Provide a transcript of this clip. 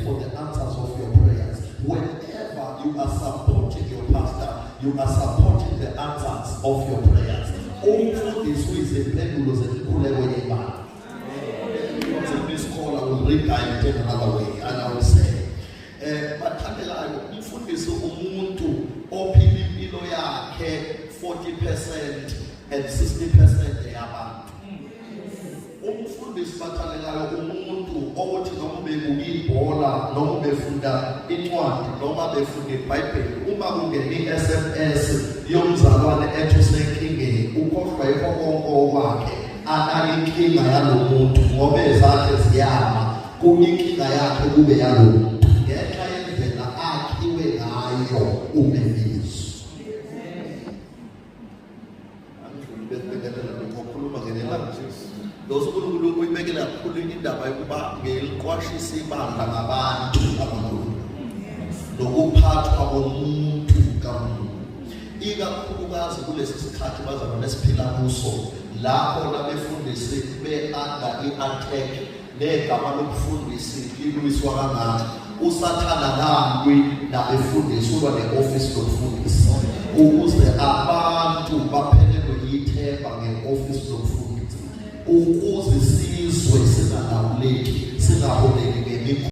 for the answers of your prayers. Whenever you are supporting your pastor, you are supporting the answers of your prayers. Umfundisi izimpendulo zenkululeko yemali. This call I will read it in another way, and I will say, bathandelayo umfundisi umuntu ophila impilo yakhe 40% and 60% yabantu. Umfundisi bathandelayo umuntu owothi noma bebuka ibhola noma befunda incwadi noma befunda iBhayibheli, uma kungena i-SMS yomzalwane ethi usenkingeni, ukhohlwa yikho konke okwakhe, analinkinga yalomuntu ngoba ezakhe ziyama, kunenkinga yakhe kube yalomuntu ngenxa yendlela akhiwe ngayo umemezisi. Those who we make it a pulling in the Bible, will quashes ibandla ngabantu abakhulu nokuphathwa komuntu kamuntu, ikakhulukazi kulesi sikhathi bazana nesiphila kuso lapho labefundisi be-under i-attack negama lokufundisi liluwiswa kangaka. Usathana nalwi nabefundisi ulwa ne-office lokufundisa ukuze abantu baphelelwe yithemba nge-office lokufundisa, ukuze sizwe singalawuleki, singaholeki ngemikhuba.